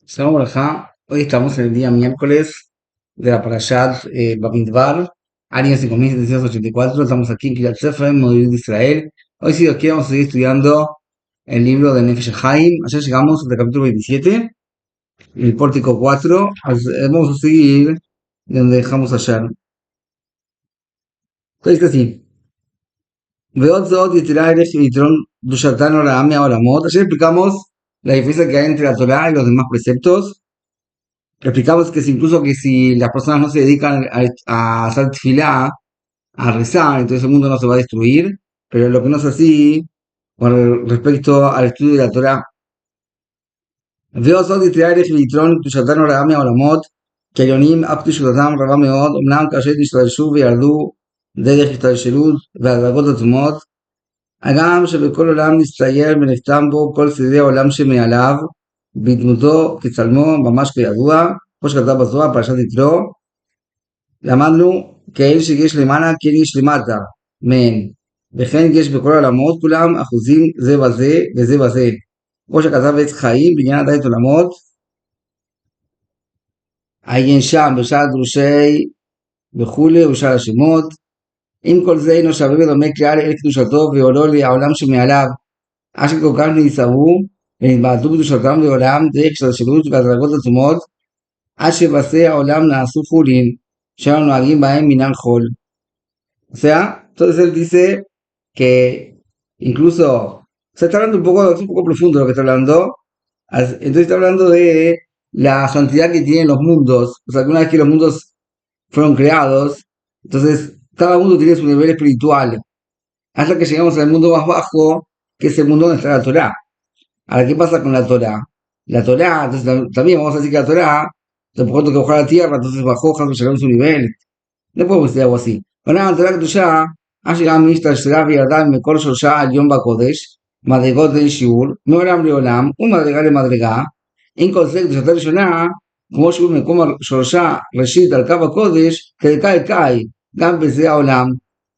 Shalom Barajá. Hoy estamos en el día miércoles de la Parashat Bamidbar, año 5784. Estamos aquí en Kiryat Sefer, en Modeling de Israel. Hoy, si Dios quiere, vamos a seguir estudiando el libro de Nefesh Haim. Ayer llegamos al capítulo 27, el pórtico 4. Vamos a seguir de donde dejamos ayer. Entonces, dice así: Veot Zot Yitirah Erech Yitron Dushatán Oraam Me'olamot. Ayer explicamos la diferencia que hay entre la Torah y los demás preceptos. Explicamos que incluso que si las personas no se dedican a hacer tefilá, a rezar, entonces el mundo no se va a destruir, pero lo que no es así con respecto al estudio de la Torah. ועוד יתראה ויתרון קדושתן הוראה מהעולמות, כעליונים אף קדושתם רבה מאוד, אמנם כאשר השתלשלו וירדו דרך השתלשלות והדרגות עצומות, הגם שבכל עולם נסתייר ונחתם בו כל שרידי העולם שמעליו, בדמותו כצלמו ממש כידוע, כמו שכתב בזוהר פרשת יתרו, למדנו כאל שיש למעלה כן יש למטה מהן, וכן יש בכל העולמות כולם אחוזים זה בזה וזה בזה, כמו שכתב עץ חיים בעניין עדיין עולמות, עיין שם בשער דרושי וכולי ובשער השמות. עם כל זה אינו שווה ודומה כלל אל קדושתו ועולו לעולם שמעליו, אשר כל כך נצטוו ונתבעטו בקדושתם לעולם דרך השתלשלות והדרגות עצומות, עד שבעשי העולם נעשו חולין, שאנו נוהגים בהם מנהל חול. O sea, entonces él dice que incluso, se está hablando es un poco profundo lo que está hablando, entonces está hablando de la santidad que tienen los mundos, o sea, que una vez que los mundos fueron creados, entonces cada mundo tiene su nivel espiritual, hasta que llegamos al mundo más bajo, que es el mundo donde está la Torá. Ahora, ¿qué pasa con la Torá? La Torá, entonces también vamos a decir que la Torá, por cuanto que bajó a la tierra, entonces bajó, llegamos a su nivel. No podemos decir algo así. Bueno, la Torá קדושה, אשר גם השתלשלה וירדה מכל שלושה על יום בקודש, מדרגות לאין שיעור, מעולם לעולם, ומדרגה למדרגה, עם כל זה קדושתה ראשונה, כמו שהוא במקום שלושה ראשית על קו הקודש, כדקה אל קאי, גם בזה העולם.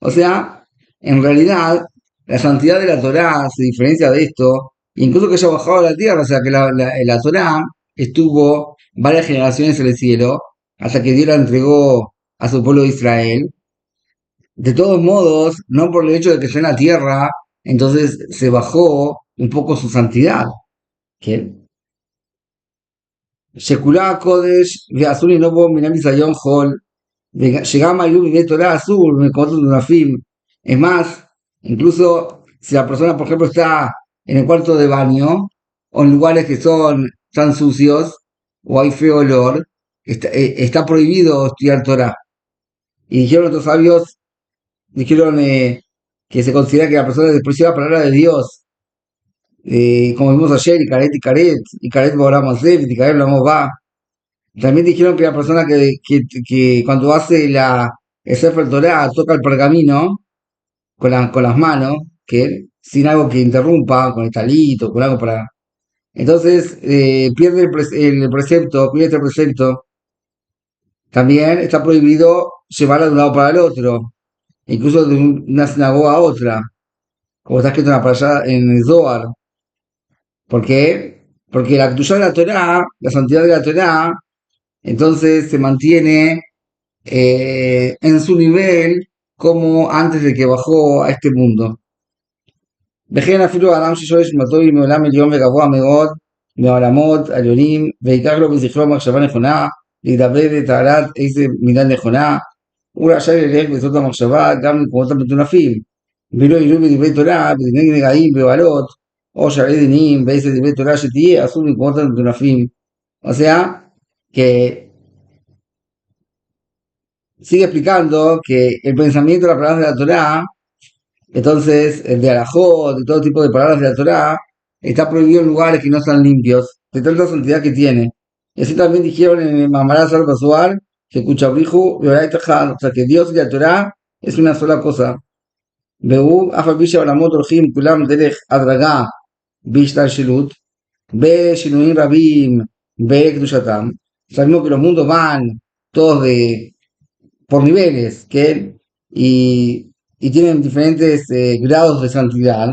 O sea, en realidad, la santidad de la Torá se diferencia de esto, incluso que haya bajado a la tierra, o sea que la Torá estuvo varias generaciones en el cielo, hasta que Dios la entregó a su pueblo de Israel. De todos modos, no por el hecho de que esté en la tierra, entonces se bajó un poco su santidad. ¿Qué? Shekulá Kodesh, Veazul y Novo, Minam Isayon Hol, Llegama Yu, Torah Azul, me conto de una film. Es más, incluso si la persona, por ejemplo, está en el cuarto de baño, o en lugares que son tan sucios, o hay feo olor, está prohibido estudiar Torah. Y dijeron otros sabios, dijeron que se considera que la persona desprecia la palabra de Dios, como vimos ayer, y Caret Boramos David, y Caret Boramos va. También dijeron que la persona que cuando hace el Sefer Torah toca el pergamino con las manos, que sin algo que interrumpa, con el talito, con algo para. Entonces pierde el precepto, pierde el precepto. También está prohibido llevarla de un lado para el otro, incluso de una sinagoga a otra, como está escrito en el Zohar. ¿Por qué? Porque la Kedushá de la Torá, la santidad de la Torá, entonces se mantiene en su nivel como antes de que bajó a este mundo. וכן אפילו האדם ששורש נשמתו היא מעולם עליון וגבוה מאוד, מהעולמות העליונים, ויקח לו בזכרו מחשבה נכונה, להידבר לתעלת איזה מידה נכונה, הוא רשאי ללך בסוד המחשבה גם למקומות המטונפים, ולא יהיו בדברי תורה, בדיני נגעים, בבעלות, או שערי דינים, באיזה דברי תורה שתהיה, אסור למקומות המטונפים. O sea, que sigue explicando que el pensamiento de las palabras de la Torá, entonces el de Alajot, de todo tipo de palabras de la Torá, está prohibido en lugares que no están limpios, de tanta santidad que tiene. Y así también dijeron en el Mamará Sal Basuar, que Kuchabrihu, o sea que Dios y la Torá es una sola cosa. והוא אף על פי שהעולמות הולכים כולם דרך הדרגה בהשתלשלות, בשינויים רבים בקדושתם, sabemos que los mundos van todos por niveles, y tienen diferentes grados de santidad,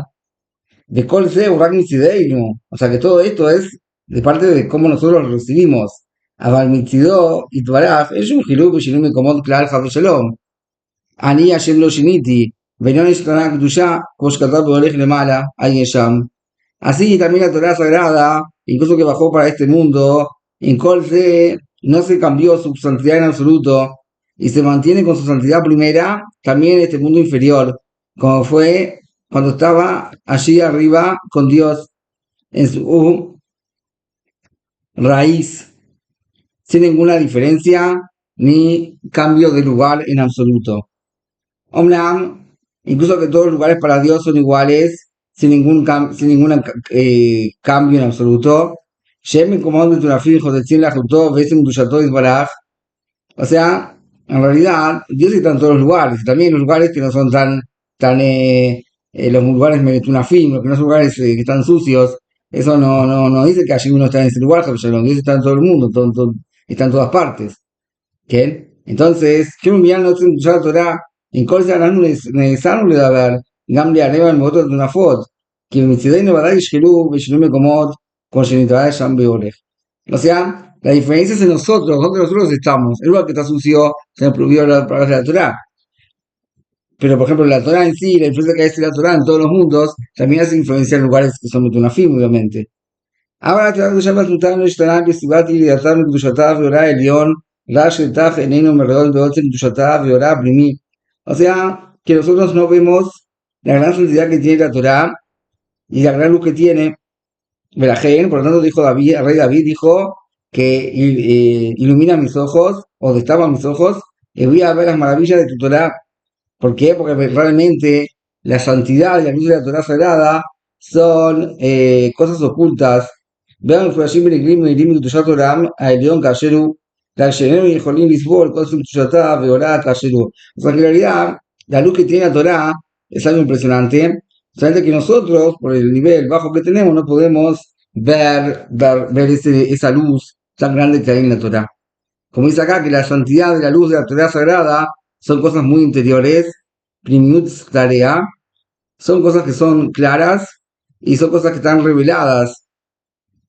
de Kol Zeu Rak Mitzideinu, o sea que todo esto es de parte de cómo nosotros lo recibimos. Aval Mitzidó y Tuaraj es un Hiluk Shinui Komod Klal Chas Shalom. Ani Hashem lo shiniti, venon Ishtanak Kedusha, Kosh Katab Olej Lemala, Ay Yesham. Así también la Torah Sagrada, incluso que bajó para este mundo, en Colse no se cambió su santidad en absoluto y se mantiene con su santidad primera también en este mundo inferior, como fue cuando estaba allí arriba con Dios en su raíz, sin ninguna diferencia ni cambio de lugar en absoluto. Omnam, incluso que todos los lugares para Dios son iguales, sin ningún cambio en absoluto. Shem como de una fijo de cien la jutó, ves en Dusható y Baraj. O sea, en realidad, Dios está en todos los lugares, y también en los lugares que no son tan los lugares metunafim, los que no son lugares que están sucios. Eso no dice que allí uno está en ese lugar, Dios está en todo el mundo, está en todas partes. ¿כן? Entonces, חיום נוצרים קדושת התורה, עם כל זה אנחנו נאסרנו לדבר, גם לערב על מאות התנפות, כי מצידנו ודאי ישחילו בשינוי מקומות, como se נתראה שם בהולך. O sea, la diferencia es en nosotros, donde nosotros estamos. El lugar que está sucio se nos prohibió las palabras de la Torah. Pero, por ejemplo, la Torah en sí, la influencia que hay de la Torah en todos los mundos, también hace influencia en lugares que son metunafim, obviamente. Ahora te vas a llamar tu tano, estarán vestigati y atar en Kushatav y orar el león, Rash el Taj, eneno, merredor, beotzen, Kushatav y orar primi. O sea, que nosotros no vemos la gran santidad que tiene la Torah y la gran luz que tiene. Verajen, por lo tanto, dijo David, el rey David dijo que ilumina mis ojos, o destapa mis ojos, y voy a ver las maravillas de tu Torah. ¿Por qué? Porque realmente la santidad y la luz de la Torah sagrada son cosas ocultas. Vean מפורשים בנגלים מעידים מקדושת עולם העליון כאשר הוא, שאיננו יכולים לסבול כל סוג קדושתה ועולה כאשר הוא. O sea, que en realidad, la luz que tiene la Torah es algo impresionante, solamente que nosotros, por el nivel bajo que tenemos, no podemos ver esa luz tan grande que hay en la Torah. Como dice acá, que la santidad de la luz de la Torah sagrada son cosas muy interiores, primiut tarea, son cosas que son claras y son cosas que están reveladas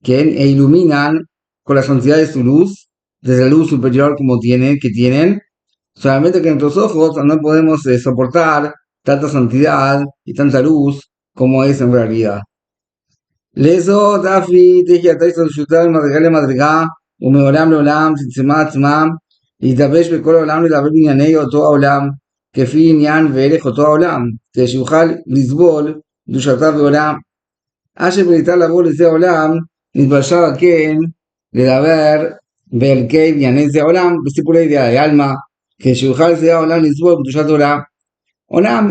e iluminan con la santidad de su luz, desde la luz superior que tienen, solamente que nuestros ojos no podemos soportar tanta santidad y tanta luz como es en realidad. Lezo, Dafi, Teji, Ataiso, Shutar, Madrigal, Madrigal, ומעולם לעולם צמצמה עצמם להתלבש בכל העולם לדבר בענייני אותו העולם כפי עניין והלך אותו העולם כדי שיוכל לסבול קדושתה ועולם. אשר בניתן לבוא לזה העולם נתבלשה על כן לדבר בהלקי בענייני זה העולם בסיפולי דעה עלמא כדי שיוכל זה העולם לסבול קדושת עולם. עולם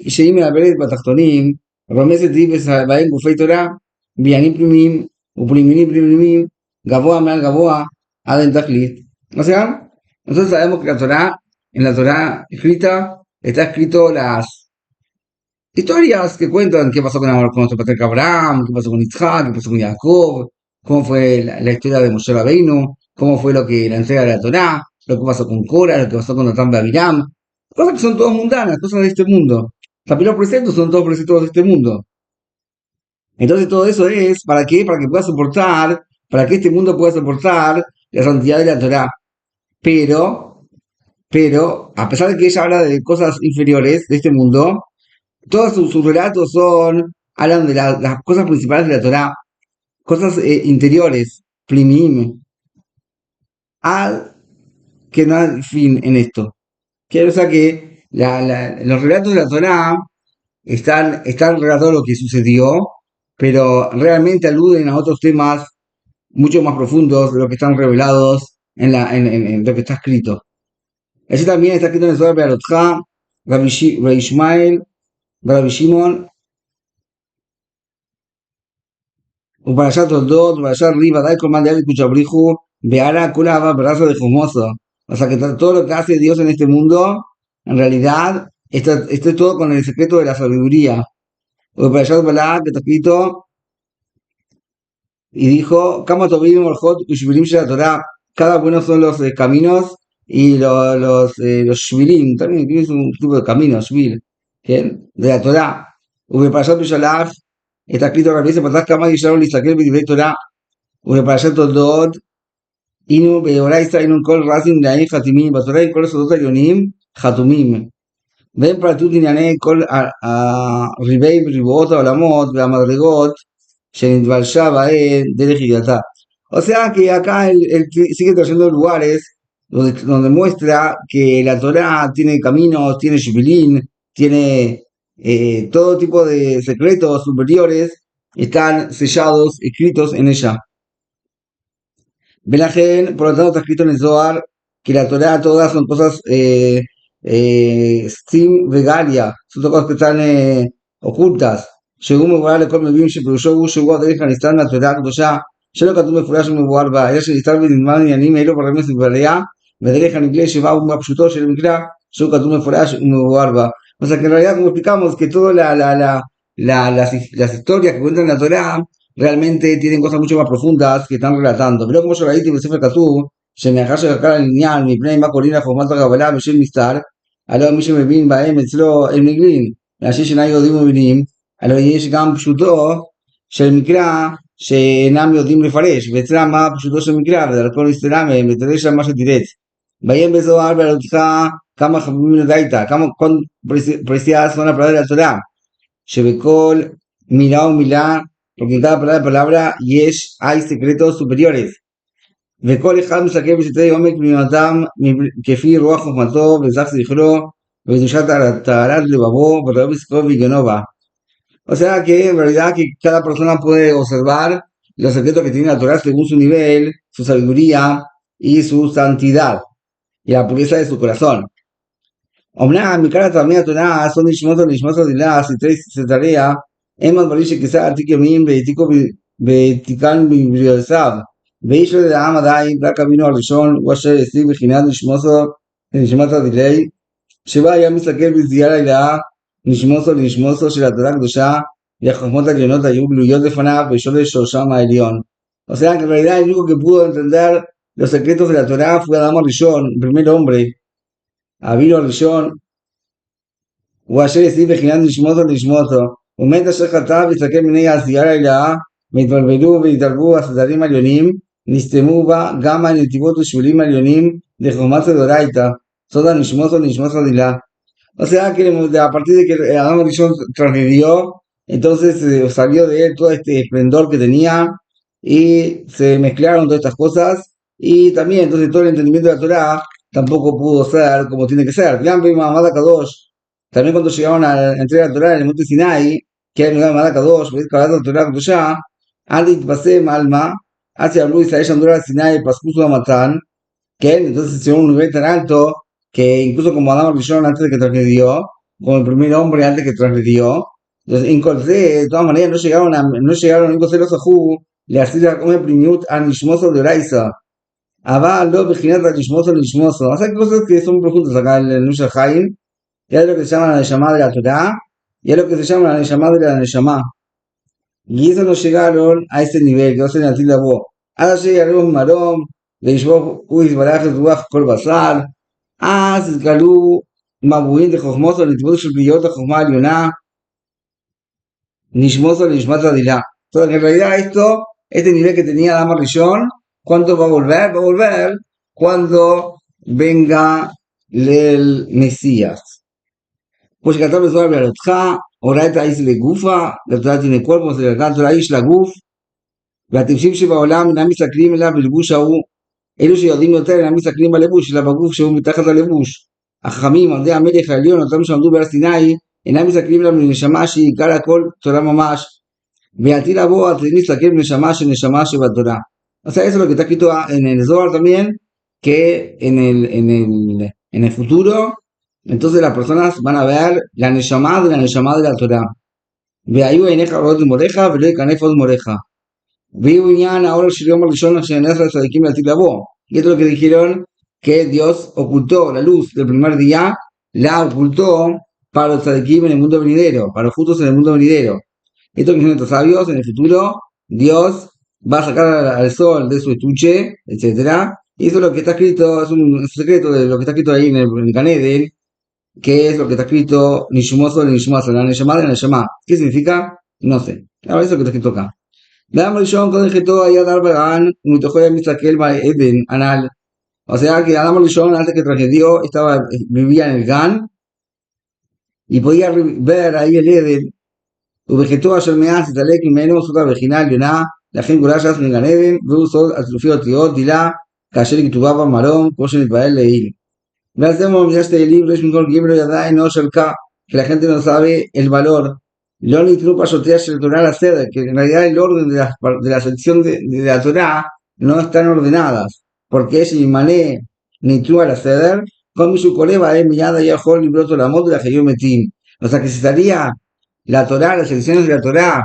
שהיא מדברת בתחתונים רומזת היא בהם גופי תורה בעניינים פנימיים ופנימיים Gaboa mal Gaboa, Aden Tachlit. O sea, nosotros sabemos que en la Torah escrita, está escrito las historias que cuentan qué pasó con nuestro patriarca Abraham, qué pasó con Isaac, qué pasó con Jacob, cómo fue la historia de Moshe Rabbeinu, cómo fue la entrega de la Torah, lo que pasó con Cora, lo que pasó con Natán de Abiram, cosas que son todas mundanas, cosas de este mundo. También los preceptos son todos preceptos de este mundo. Entonces todo eso es, ¿para qué? Para que pueda soportar, para que este mundo pueda soportar la santidad de la Torah. Pero, a pesar de que ella habla de cosas inferiores de este mundo, todos sus relatos hablan de las cosas principales de la Torah, cosas interiores, plimim, al que no hay fin en esto. O sea que los relatos de la Torah están relatados lo que sucedió, pero realmente aluden a otros temas mucho más profundos de lo que están revelados en lo que está escrito. Allí también está escrito en el Zohar Be'alotcha, Rabbi Ishmael, Rabbi Shimon, Uparashat Toldot, Uparashat Riva, Dai Kolman de Abit Kuchabrihu, Beara Kulava, Brazo de Jomoso. O sea que todo lo que hace Dios en este mundo, en realidad, está todo con el secreto de la sabiduría. Uparashat Balak, que está escrito, y dijo, Kama Tobim Orjot Ushvirim Shel Torah, cada uno son los caminos y los shvirim, también es un tipo de camino, shvil, de la Torah. Uparashat Bishalach, está escrito en la Biblia, Patach Kama Yisrael Listakel B'divrei Torah, ובפרשת תולדות, אינו באורייתא אינו כל רזים לעין חתימים, בתורה כל הסודות העליונים חתומים. והם פרטות ענייני כל ריבי ריבועות העולמות והמדרגות שנתבלשה בהן דרך ידיעתה. O sea que acá él sigue trayendo lugares donde muestra que la Torah tiene caminos, tiene shvilín, tiene todo tipo de secretos superiores, están sellados, escritos en ella. Belajen, por lo tanto, está escrito en el Zohar que la Torah todas son cosas sim vegalia, son cosas que están ocultas. Según me voy a leer, me vi un shepurusho, llegó a dejar estar en la Torah, ya שלא כתוב מפורש ומבואר בה, אלא שנכתב בנדמן עניינים אלו ברמז ובראיה, ודרך הנגלה שבא ומפשוטו של המקרא, שלא כתוב מפורש ומבואר בה. O sea que en realidad, como explicamos, que todas las historias que cuentan en la Torah realmente tienen cosas mucho más profundas que están relatando. Pero como yo ראיתי בספר כתוב, שמאחר שקרא לעניין מפני מה קוראים לחוכמת הקבלה בשל מסתר, הלא מי שמבין בהם אצלו הם נגלים, לאנשים שאינם יודעים ומבינים, הלא יש גם פשוטו של מקרא שאינם יודעים לפרש, ואצלם מה פשוטו של מקרא, ודרכו נסתרה מהם, ותראה שם מה שתירץ. ויהיה בזוהר בעלותך כמה חכמים לדייתא, כמה preciadas son las palabras de la Torah, שבכל מילה ומילה, porque en cada palabra hay secretos superiores. וכל אחד מסתכל בשטחי עומק פנימתם, כפי רוח חוכמתו, וזך זכרו, וקדושת טהרת לבבו, ותאהב עסקו והגיונו בה. O sea que en realidad que cada persona puede observar los secretos que tiene la Torah según su nivel, su sabiduría y su santidad y la pureza de su corazón. אומנם מכאן תלמידי התורה son נשמות הדילה, סתרי תריה, הם הדברים שכיסה עתיק ימים והעתיקן בבריאותיו, ואיש לא ידעם עדיין, רק אבינו הראשון, הוא אשר השיג בחינת נשמת הדילי, שבה היה מסתכל בזיעה לילה, נשמוסו של התורה הקדושה, והחוכמות העליונות היו גלויות לפניו בשורש שורשם העליון. O sea que en realidad el único que pudo entender los secretos de la Torah fue Adán Rishon, el primer hombre. Avino Rishon, הוא אשר השיג בחינת נשמוסו, ומת אשר חטא והסתכל מני העשייה להילאה, והתבלבלו והתערבו הסדרים העליונים, נסתמו בה גם הנתיבות ושבילים העליונים לחוכמת דאורייתא, סוד נשמוסו דילה. O sea que a partir de que Adán Rishon transgredió, entonces salió de él todo este esplendor que tenía y se mezclaron todas estas cosas y también entonces todo el entendimiento de la Torah tampoco pudo ser como tiene que ser. También cuando llegaron a entregar la Torah en el monte Sinai, que era el lugar de Mamad Kadosh, la Torah Kedusha, Adit Basem Alma, hacia Ablu Israel Shandura Sinai, Pascuso Amatán, que entonces llegó a un nivel tan alto que incluso como Adán Rishon antes de que transgredió, como el primer hombre antes que transgredió, entonces en Colce, de todas maneras no llegaron a Colce Sahu, le hacía como primiut a Nishmoso de Oraisa, Abba lo Virginat a Nishmoso. O sea, cosas que son profundas acá en el Nusha Haim, y es lo que se llama la Neshama de la Torah, y es lo que se llama la Neshama de la Neshama. Y eso no llegaron a ese nivel, que no se le atilda vos. Ahora llegaron Marom, le dijo, uy, barajes, ruach, kol basar, אז התגלו מבואים דחוכמות לנתיבות של פניות החוכמה העליונה נשמות לנשמת הדילה. Entonces, en realidad este nivel que tenía Adán Rishon, ¿cuándo va a volver? Va a volver cuando venga el Mesías. Pues que tal vez va a hablar Oraita es la gufa, la Torah tiene cuerpo, se le canta Torah es la guf, והטיפשים שבעולם אינם מסתכלים אליו בלבוש ההוא, אלו שיודעים יותר אינם מסתכלים בלבוש, אלא בגוף שהוא מתחת ללבוש. החכמים, עובדי המלך העליון, אותם שעמדו בהר סיני, אינם מסתכלים אליו לנשמה שהיא עיקר הכל תורה ממש, ועתיד לבוא עתיד להסתכל בנשמה של נשמה שבתורה. O sea, eso es lo que está escrito en el Zohar también, que en el futuro, entonces las personas van a ver la neshama de la Torah. והיו עיניך רואות מוריך ולא יקנף עוד מוריך. ויהיו עניין האור של יום הראשון שנס לצדיקים לעתיד לבוא. Y esto es lo que dijeron que Dios ocultó la luz del primer día, la ocultó para los tzadikim en el mundo venidero, para los justos en el mundo venidero. Esto que dicen estos sabios, en el futuro Dios va a sacar al sol de su estuche, etc. Y eso es lo que está escrito, es un secreto de lo que está escrito ahí en el Gan Eden, que es lo que está escrito Nishmoso de Nishmoso, la Neshama de la Neshama. ¿Qué significa? No sé. Ahora eso es lo que está escrito acá. Veamos el John cuando dije todo ahí a dar vegan, mitojo de Misakel Eden, anal. O sea que Adam Rishon, antes que tragedió, vivía en el Gan y podía ver ahí el Eden. ובחטאו אשר מאז התעלק ממנו זכות הבחינה העליונה, לכן גורש אז מגן עדן, והוא סוד לפי אותיות דילה, כאשר היא כתובה במרום, כמו שנתפעל לעיל. ועל זה מובילה שתי אלים, ריש מכל גימל ידע אינו שלka, que la gente no sabe el valor. לא ניתנו פשוטיה של Torah al הסדר, que en realidad el orden de la sección de la Torah no están ordenadas, porque es Imane ניתנו al הסדר, con מישהו קורא בהם מיד היה יכול לבלוט עולמות ולחיוב מתים. O sea que si estaría la Torah, las secciones de la Torah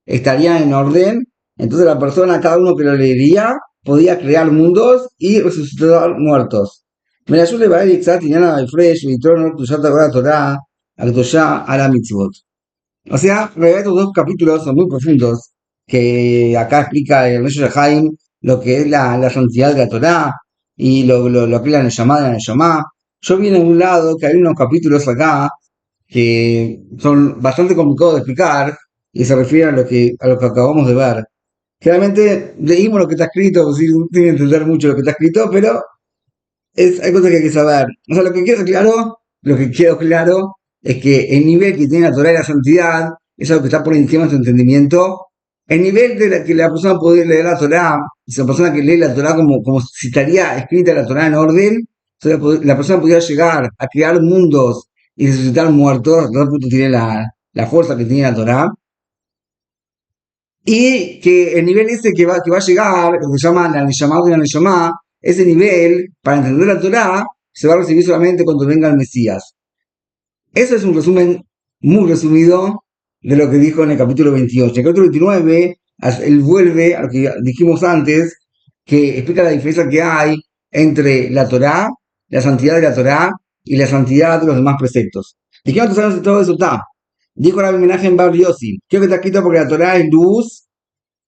estarían en orden, entonces la persona, cada uno que lo leería, podía crear mundos y resucitar muertos. Mira, yo le voy a ir Tiñana de Fresh, y Trono, Tuyata la Torah, Akdosha, a la Mitzvot. O sea, en realidad estos dos capítulos son muy profundos, que acá explica el Rosh Hashanah lo que es la santidad de la Torah y lo que es la Neshama de la Neshama. Yo vi en un lado que hay unos capítulos acá que son bastante complicados de explicar y se refieren a lo que acabamos de ver. Generalmente leímos lo que está escrito, sin entender mucho lo que está escrito, pero hay cosas que hay que saber. O sea, lo que quedó claro es que el nivel que tiene la Torah y la santidad es algo que está por encima de su entendimiento. El nivel de que la persona puede leer la Torah, si la persona que lee la Torah como si estaría escrita la Torah en orden, la persona podría llegar a crear mundos y resucitar muertos, hasta tal punto tiene la fuerza que tiene la Torah. Y que el nivel ese que va a llegar, lo que se llama la Neshama de la Neshama, ese nivel, para entender la Torah, se va a recibir solamente cuando venga el Mesías. Eso es un resumen muy resumido de lo que dijo en el capítulo 28. En el capítulo 29, él vuelve a lo que dijimos antes, que explica la diferencia que hay entre la Torah, la santidad de la Torah y la santidad de los demás preceptos. Dijimos que todo eso está. Dijo la homenaje en Bar Yossi, creo que está escrito porque la Torah es luz,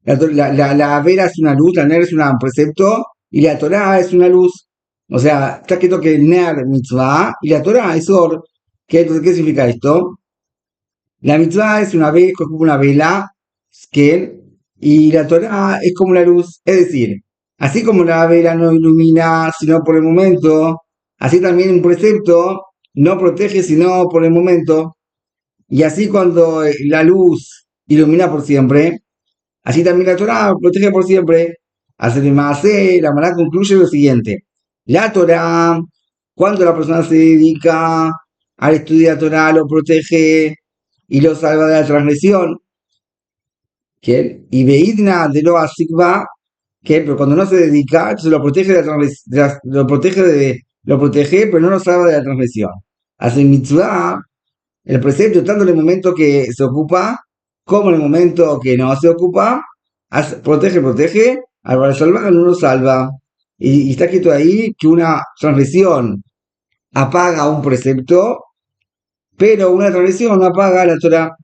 la vera es una luz, la ner es un precepto, y la Torah es una luz. O sea, está escrito que ner mitzvah y la Torah es or. Entonces, ¿qué significa esto? La mitzvah es una vela, que, y la Torah es como la luz. Es decir, así como la vela no ilumina sino por el momento, así también un precepto no protege sino por el momento. Y así cuando la luz ilumina por siempre, así también la Torah protege por siempre. Hacer más, la Mará concluye lo siguiente. La Torah, cuando la persona se dedica al estudio de la Torah, lo protege y lo salva de la transgresión. ¿Qué? Y Beidna de lo asigba, que pero cuando no se dedica, se lo protege de la transgresión, lo protege, pero no lo salva de la transgresión. Hace mitzvah, el precepto, tanto en el momento que se ocupa, como en el momento que no se ocupa, protege, al salvar no lo salva. Y está escrito ahí que una transgresión apaga un precepto, pero una transgresión no apaga la Torah.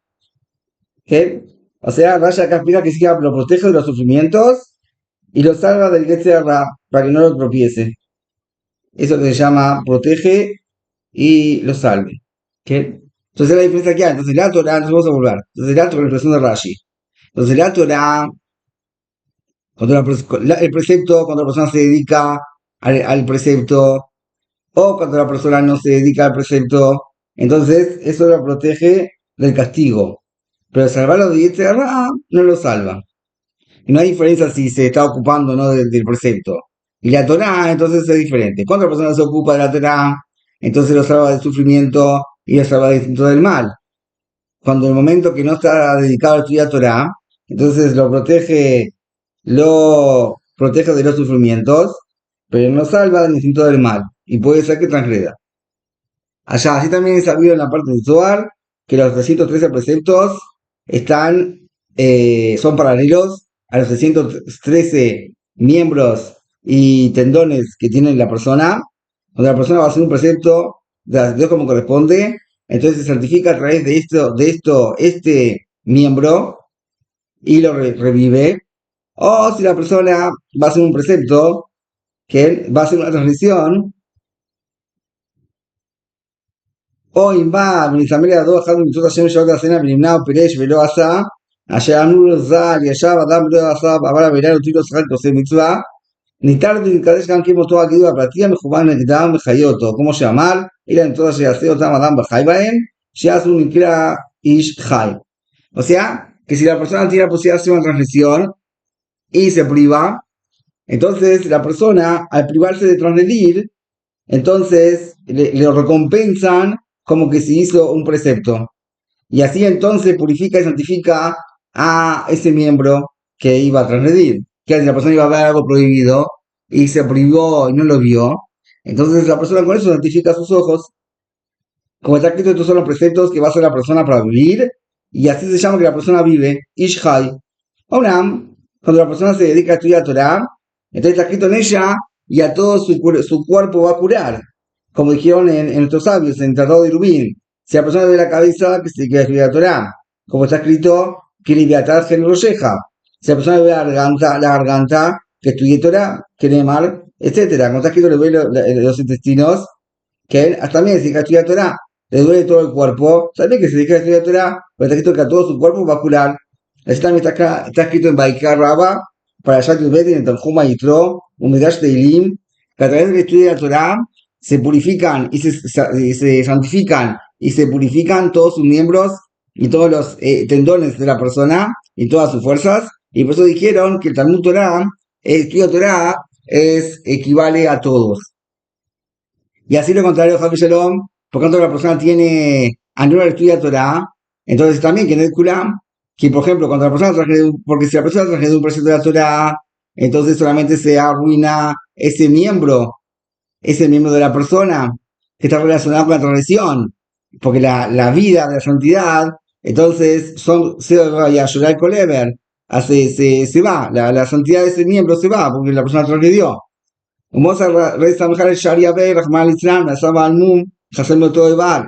¿Sí? O sea, Raya acá explica que sí lo protege de los sufrimientos y lo salva del Yetzer Hara para que no lo tropiece. Eso que se llama protege y lo salve. ¿Sí? Entonces la diferencia que hay. Entonces la Torah, entonces vamos a volver. Entonces la Torah, la expresión de Rashi. Entonces la Torah, el precepto, cuando la persona se dedica al precepto, o cuando la persona no se dedica al precepto, entonces eso lo protege del castigo. Pero salvarlo de Yetzer Hara no lo salva. Y no hay diferencia si se está ocupando o no del precepto. Y la Torah, entonces es diferente. Cuando la persona se ocupa de la Torah, entonces lo salva del sufrimiento y lo salva del mal. Cuando en el momento que no está dedicado a estudiar Torah, entonces lo protege de los sufrimientos, pero no salva del instinto del mal. Y puede ser que transgreda. Allá, así también es sabido en la parte del Zohar que los 313 preceptos son paralelos a los 313 miembros y tendones que tiene la persona, donde la persona va a hacer un precepto de Dios como corresponde, entonces se certifica a través de este miembro y lo revive. O si la persona va a hacer un precepto, que va a hacer una transgresión, o Imba, Minisamela, dos Hashem, Shot, Cena, Bilimnao, Peresh, Velo, Asa, אשר אמרו לו ז"ל, ישב אדם ולא עשה אבל בעיני אותי לא שחק עושה מצווה, ניתן להתקדש גם כמותו הגידול הפרטי המכוון נגדם וחיה אותו, כמו שאמר, אלא נמצא שיעשה אותם אדם בחי בהם, שיעשו נקרא ish chai. O sea, que si la persona tiene la posibilidad de hacer una transgresión y se priva, entonces la persona, al privarse de transgredir, entonces le recompensan como que se hizo un precepto. Y así entonces purifica y santifica a ese miembro que iba a transgredir. Que si la persona iba a ver algo prohibido y se privó y no lo vio, entonces la persona con eso santifica sus ojos. Como está escrito, estos son los preceptos que va a hacer la persona para vivir, y así se llama que la persona vive, Ishai. Onam, cuando la persona se dedica a estudiar Torah, entonces está escrito en ella, y a todo su cuerpo va a curar. Como dijeron en nuestros sabios, en el Tratado de Rubín, si la persona ve la cabeza, que se dedica a estudiar Torah. Como está escrito, que liviatar gen rolleja. Si la persona ve la garganta, que estudie Torah, que Nemar, etcétera. Como está escrito, le ve los intestinos, que él también se dedica a estudiar Torah. Le duele todo el cuerpo, sabe que se dedica a estudiar Torah, pero está escrito que a todo su cuerpo va a curar. Así también está escrito en Baikar Rabba, para Shatu Bet, en Tanjuma Yitro, Umidash Teilim, que a través del estudio de la Torah se purifican y se santifican y se purifican todos sus miembros y todos los tendones de la persona y todas sus fuerzas. Y por eso dijeron que el Talmud Torah, el estudio de Torah, equivale a todos. Y así lo contrario, Javi Shalom, por tanto la persona tiene anula el estudio de Torah, entonces también que en el Kulam, que por ejemplo, cuando la persona porque si la persona traje de un precepto de la Torah, entonces solamente se arruina ese miembro de la persona que está relacionado con la transgresión, porque la vida de la santidad, entonces se va a llorar el colever, se va, la santidad de ese miembro se va, porque la persona transgredió. ומוסר רייס המחל השעריה בי רחמן ליצלן ועשaba al mum חסם אותו איבר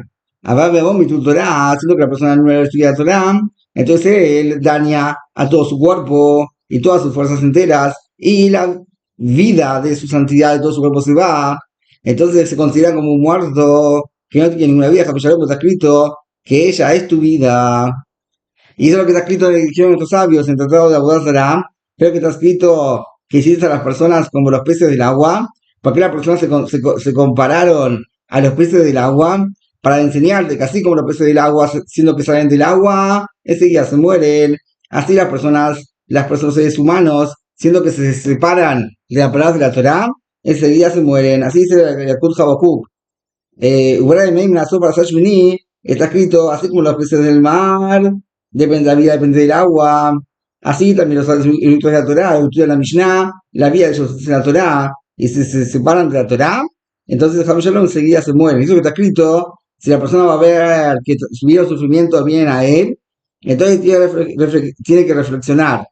אבל vemos mi Torah haciendo que la persona no estudia Torah, entonces él daña a todo su cuerpo y todas sus fuerzas enteras y la vida de su santidad de todo su cuerpo se va, entonces se considera como un muerto que no tiene ninguna vida. Capellaro, está escrito que ella es tu vida, y eso es lo que está escrito en la religión de nuestros sabios en el Tratado de Abodá Zará. Creo que está escrito que hiciste a las personas como los peces del agua. ¿Por qué las personas se compararon a los peces del agua? Para enseñarte que así como los peces del agua, siendo que salen del agua, enseguida se mueren. Así los seres humanos, siendo que se separan de la palabra de la Torah, enseguida se mueren. Así dice Yakut Habakuk. Está escrito, así como los peces del mar, depende de la vida, depende del agua. Así también los eruditos de la Torah, eruditos de la Mishnah, la vida de ellos es la Torah, y se separan de la Torah, entonces Javi Shalom enseguida se mueren. Eso que está escrito, si la persona va a ver que su vida o sufrimiento vienen a él, entonces tiene que reflexionar.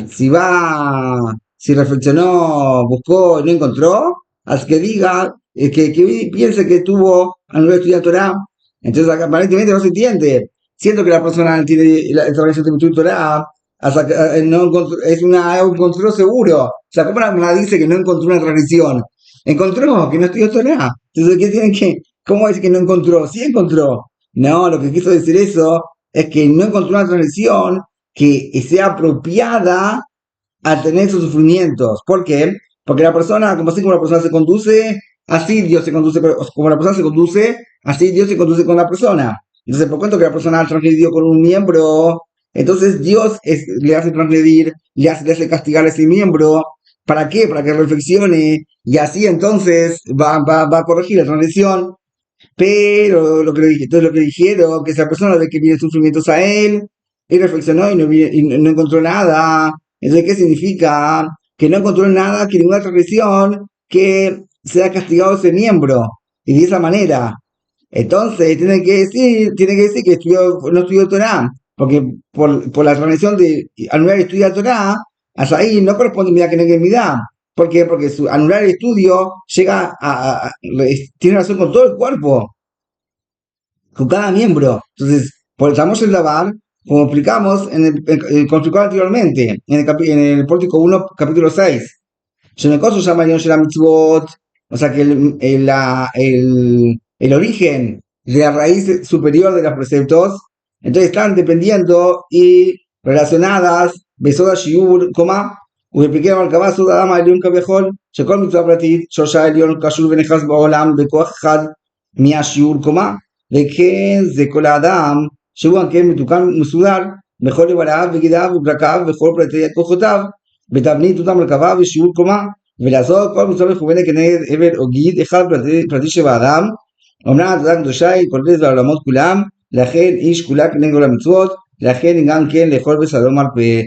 Si reflexionó, buscó y no encontró, así que diga, que piense que tuvo a no estudiar Torah. Entonces aparentemente no se entiende. Siento que la persona tiene la tradición de Torah, hasta que no es un control seguro. O sea, ¿cómo la dice que no encontró una tradición? Encontró que no estudió Torah. Entonces, ¿cómo es que no encontró? Sí encontró. No, lo que quiso decir eso es que no encontró una tradición que sea apropiada a tener sus sufrimientos. ¿Por qué? Porque la persona, como así como la persona se conduce, así Dios se conduce, como la persona se conduce, así Dios se conduce con la persona. Entonces, por cuanto que la persona transgredió con un miembro, entonces Dios le hace transgredir, le hace castigar a ese miembro. ¿Para qué? Para que reflexione, y así entonces va a corregir la transgresión. Pero lo que dijeron, que esa persona ve que vienen sufrimientos a él, y reflexionó y no encontró nada. Entonces, ¿qué significa? Que no encontró nada, que ninguna transgresión que sea castigado ese miembro, y de esa manera. Entonces, tiene que decir que no estudió Torah, porque por la transgresión de anular el estudio de Torah, hasta ahí no corresponde midá que negue midá. ¿Por qué? Porque anular el estudio tiene relación con todo el cuerpo, con cada miembro. Entonces, por el Tamosh el Dabar, como explicamos como explicó anteriormente, en el Pórtico 1, capítulo 6, Shenekosu llama Shela Mitzvot, o sea que el origen de la raíz superior de los preceptos, entonces están dependiendo y relacionadas, Besoda Shiur, coma, ובפרקי המרכבה סוד האדם העליון כביכול, שכל מצווה פרטית, שורשה העליון קשור ונכנס בעולם בכוח אחד מהשיעור קומה, וכן זה כל האדם, שהוא כן מתוקן ומסודר, בכל איבריו וגידיו ופרקיו וכל פרטי כוחותיו, בתבנית אותם מרכבה ושיעור קומה, ולעשות כל מצווה מכוונת כנגד עבד או גיד, אחד פרטי שבאדם, אמנם התודה הקדושה היא כוללת בעולמות כולם, לכן איש כולה כנגד כל המצוות, לכן גם כן לאכול בסלום מרפא.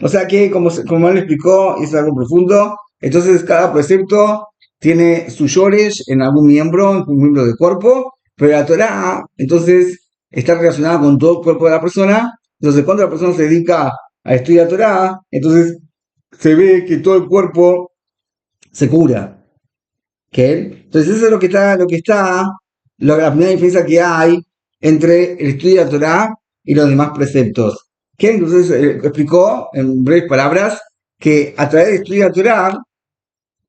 O sea que, como él explicó, es algo profundo. Entonces, cada precepto tiene sus llores en algún miembro, en un miembro del cuerpo, pero la Torah, entonces, está relacionada con todo el cuerpo de la persona. Entonces, cuando la persona se dedica a estudiar Torah, entonces se ve que todo el cuerpo se cura. ¿Okay? Entonces, eso es la primera diferencia que hay entre el estudio de la Torah y los demás preceptos. Que entonces explicó en breves palabras que a través de estudiar Torah,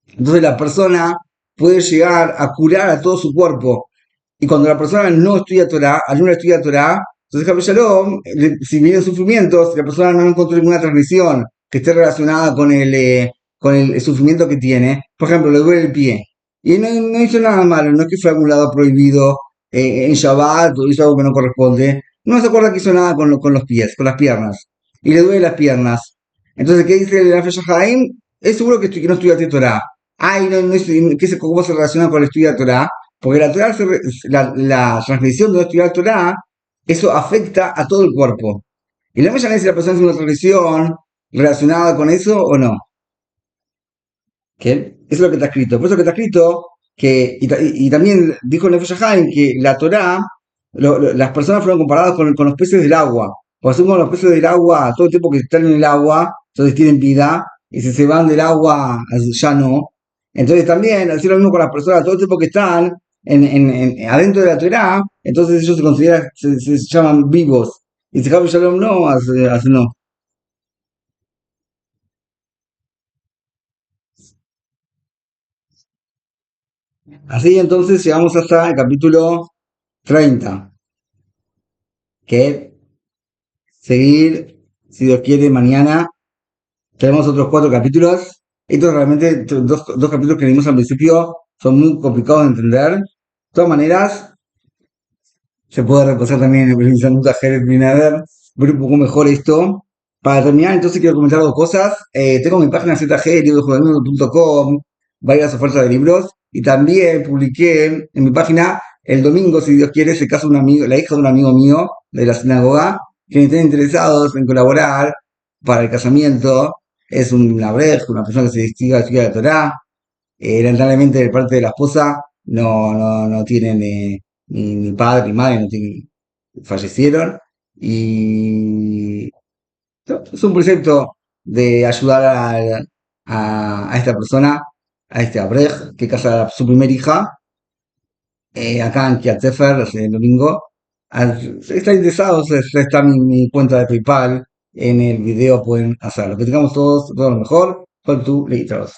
entonces la persona puede llegar a curar a todo su cuerpo. Y cuando la persona no estudia Torah, al no estudia Torah, entonces Javi Shalom, si vienen sufrimientos, si la persona no encontró ninguna transmisión que esté relacionada con el sufrimiento que tiene, por ejemplo, le duele el pie, y no hizo nada malo, no es que fue a algún lado prohibido en Shabbat o hizo algo que no corresponde, no se acuerda que hizo nada con los pies, con las piernas, y le duele las piernas. Entonces, ¿qué dice el Nefesh Haim? Es seguro que no estudiaste Torah. Ay, ¿cómo se relaciona con el estudio de Torah? Porque la Torah, la transgresión de no estudiar Torah, eso afecta a todo el cuerpo. Y no me llaméis si la persona hace una transgresión relacionada con eso o no. ¿Qué? Eso es lo que está escrito. Por eso que está escrito y también dijo Nefesh Haim que la Torah, las personas fueron comparadas con los peces del agua. Porque son como los peces del agua, todo el tiempo que están en el agua, entonces tienen vida, y si se van del agua, ya no. Entonces también, al ser lo mismo con las personas, todo el tiempo que están adentro de la Torah, entonces ellos se llaman vivos. Y si Javi Shalom no, hace no. Así entonces llegamos hasta el capítulo 30, que seguir, si Dios quiere, mañana. Tenemos otros 4 capítulos. Estos realmente, dos capítulos que vimos al principio, son muy complicados de entender. De todas maneras, se puede repasar también en el Sanuta Jerez Binader, ver un poco mejor esto. Para terminar, entonces quiero comentar 2 cosas. Tengo mi página ZG, librojuvenil.com, varias ofertas de libros. Y también publiqué en mi página el domingo, si Dios quiere, se casa un amigo, la hija de un amigo mío de la sinagoga, que estén interesados en colaborar para el casamiento. Es un abrej, una persona que se dedica a estudiar la Torah. Lamentablemente, de parte de la esposa, no tienen ni padre ni madre, fallecieron. Y es un proyecto de ayudar a esta persona, a este abrej, que casa a su primera hija, acá en Kiat Sefer, el domingo. Si están interesados, está mi cuenta de PayPal. En el video pueden hacerlo. Que tengamos todo lo mejor. Con tu leídos.